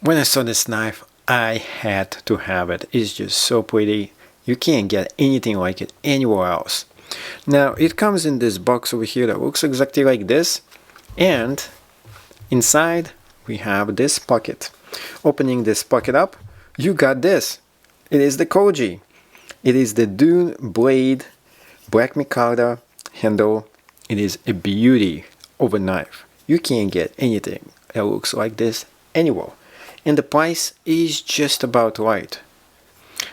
When I saw this knife, I had to have it. It's just so pretty. You can't get anything like it anywhere else. Now, it comes in this box over here that looks exactly like this. And inside, we have this pocket. Opening this pocket up, you got this. It is the Corgi. It is the Dune blade, black micarta handle. It is a beauty of a knife. You can't get anything that looks like this anywhere. And the price is just about right.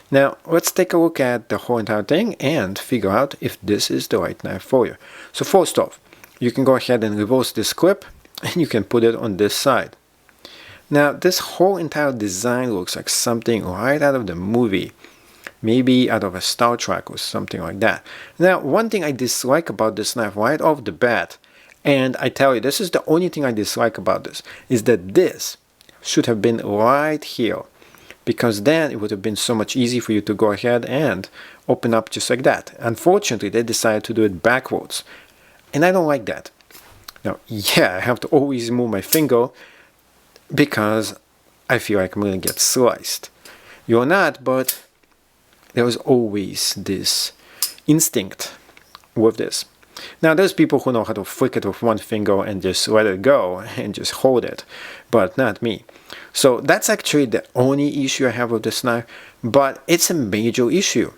Now, let's take a look at the whole entire thing and figure out if this is the right knife for you. So first off, you can go ahead and reverse this clip and you can put it on this side. Now, this whole entire design looks like something right out of the movie. Maybe out of a Star Trek or something like that. Now, one thing I dislike about this knife right off the bat, and I tell you, this is the only thing I dislike about this, is that this should have been right here, because then it would have been so much easier for you to go ahead and open up just like that. Unfortunately, they decided to do it backwards, and I don't like that. Now, yeah, I have to always move my finger because I feel like I'm going to get sliced. You're not, but there was always this instinct with this. Now, there's people who know how to flick it with one finger and just let it go and just hold it, but not me. So that's actually the only issue I have with this knife, but it's a major issue.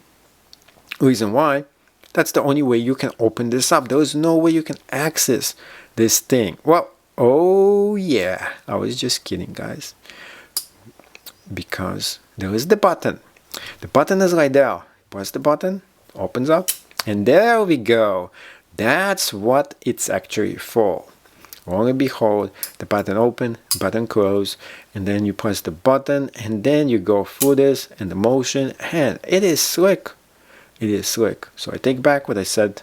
Reason why? That's the only way you can open this up. There is no way you can access this thing. Well, oh yeah, I was just kidding, guys. Because there is the button. The button is right there. Press the button, opens up, and there we go. That's what it's actually for. Lo and behold, the button open, button close, and then you press the button, and then you go through this and the motion, and it is slick. It is slick. So I take back what I said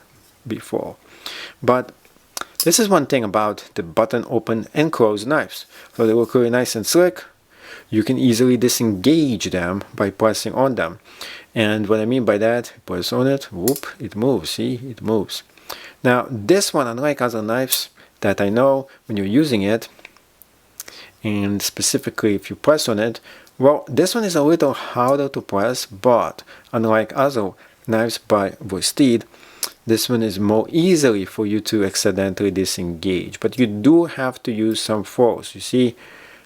before. But this is one thing about the button open and close knives. So they look really nice and slick. You can easily disengage them by pressing on them. And what I mean by that, press on it, whoop, it moves, see, it moves. Now, this one, unlike other knives that I know when you're using it, and specifically if you press on it, well, this one is a little harder to press, but unlike other knives by Vosteed, this one is more easily for you to accidentally disengage. But you do have to use some force. You see,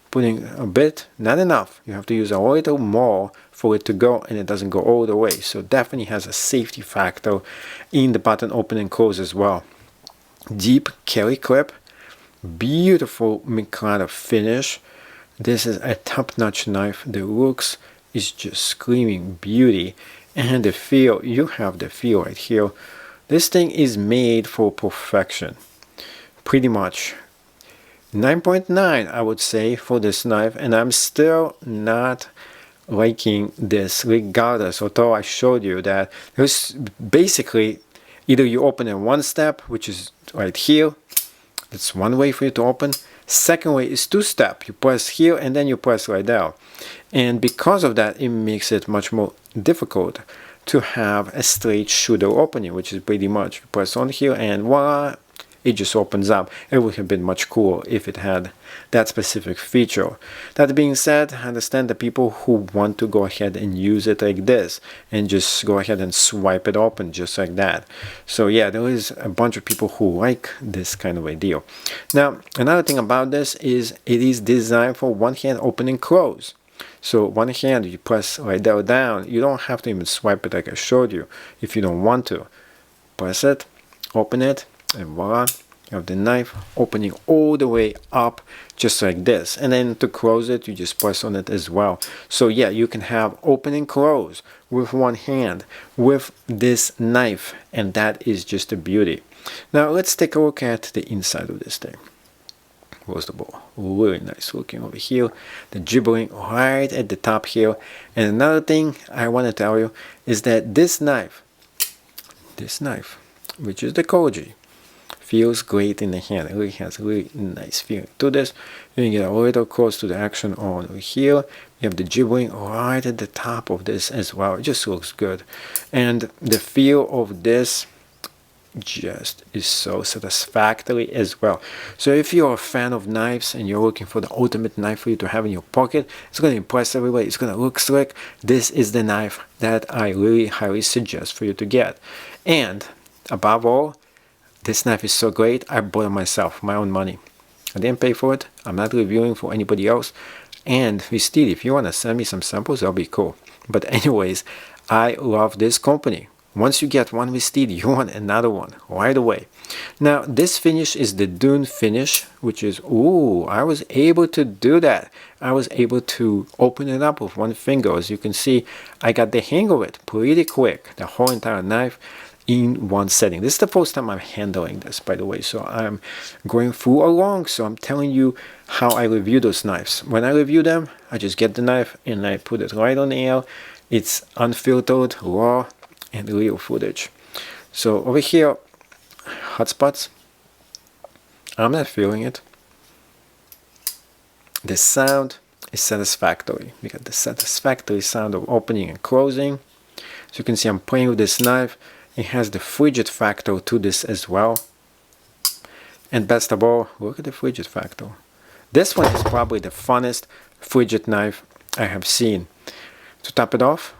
putting a bit, not enough. You have to use a little more for it to go, and it doesn't go all the way. So definitely has a safety factor in the button open and close as well. Deep carry clip, beautiful micarta finish. This is a top-notch knife. The looks is just screaming beauty, and the feel, you have the feel right here. This thing is made for perfection, pretty much. 9.9 I would say for this knife, and I'm still not liking this regardless, although I showed you that there's basically either you open in one step, which is right here. That's one way for you to open. Second way is two-step. You press here and then you press right there. And because of that, it makes it much more difficult to have a straight shooter opening, which is pretty much you press on here and voila, it just opens up. It would have been much cooler if it had that specific feature. That being said, I understand the people who want to go ahead and use it like this and just go ahead and swipe it open just like that. So yeah, there is a bunch of people who like this kind of idea. Now, another thing about this is it is designed for one hand open and close. So one hand, you press right there down. You don't have to even swipe it like I showed you if you don't want to. Press it, open it, and voila, you have the knife opening all the way up just like this. And then to close it, you just press on it as well. So yeah, you can have open and close with one hand with this knife, and that is just a beauty. Now let's take a look at the inside of this thing. Where's the ball? Really nice looking over here. The gibbering right at the top here. And another thing I want to tell you is that this knife, which is the Corgi, feels great in the hand. It really has a really nice feeling to this. You can get a little close to the action on over here. You have the gibbering right at the top of this as well. It just looks good. And the feel of this just is so satisfactory as well. So if you're a fan of knives and you're looking for the ultimate knife for you to have in your pocket, it's going to impress everybody, it's going to look slick, this is the knife that I really highly suggest for you to get. And above all, this knife is so great, I bought it myself, my own money. I didn't pay for it, I'm not reviewing for anybody else. And Vosteed, if you want to send me some samples, that'll be cool. But anyways, I love this company. Once you get one Vosteed, you want another one right away. Now, this finish is the Dune finish, which is, ooh, I was able to do that. I was able to open it up with one finger. As you can see, I got the hang of it pretty quick, the whole entire knife in one setting. This is the first time I'm handling this, by the way, so I'm going through along, so I'm telling you how I review those knives. When I review them, I just get the knife and I put it right on the air. It's unfiltered, raw, and real footage. So over here, hot spots, I'm not feeling it. The sound is satisfactory. We got the satisfactory sound of opening and closing. So you can see I'm playing with this knife. It has the fidget factor to this as well. And best of all, look at the fidget factor. This one is probably the funnest fidget knife I have seen. To top it off,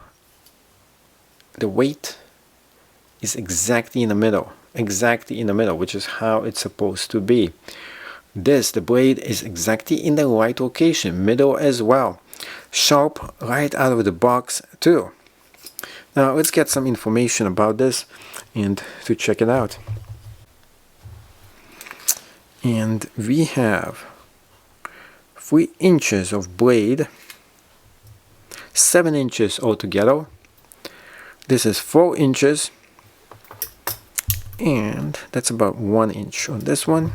the weight is exactly in the middle, which is how it's supposed to be. The blade is exactly in the right location, middle as well. Sharp right out of the box too. Now let's get some information about this and to check it out. And we have 3 inches of blade, 7 inches altogether. This is 4 inches, and that's about 1 inch on this one,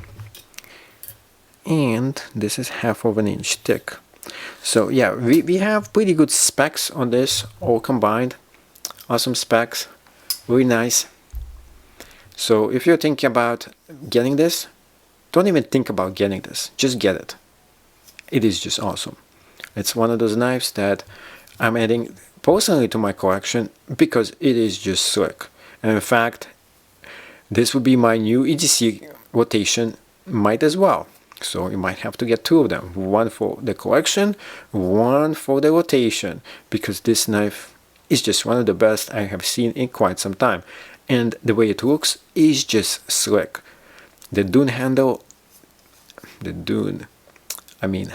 and this is half of an inch thick. So yeah, we have pretty good specs on this all combined. Awesome specs, really nice. So if you're thinking about getting this, don't even think about getting this, just get it. It is just awesome. It's one of those knives that I'm adding personally to my collection because it is just slick. And in fact, this would be my new EDC rotation, might as well. So you might have to get 2 of them, one for the collection, one for the rotation, because this knife is just one of the best I have seen in quite some time. And the way it looks is just slick. The Dune handle,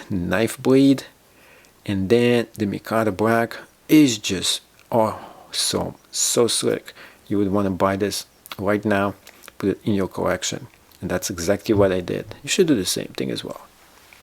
knife blade, and then the Mikado black is just awesome, so slick. You would want to buy this right now, put it in your collection, and that's exactly what I did. You should do the same thing as well.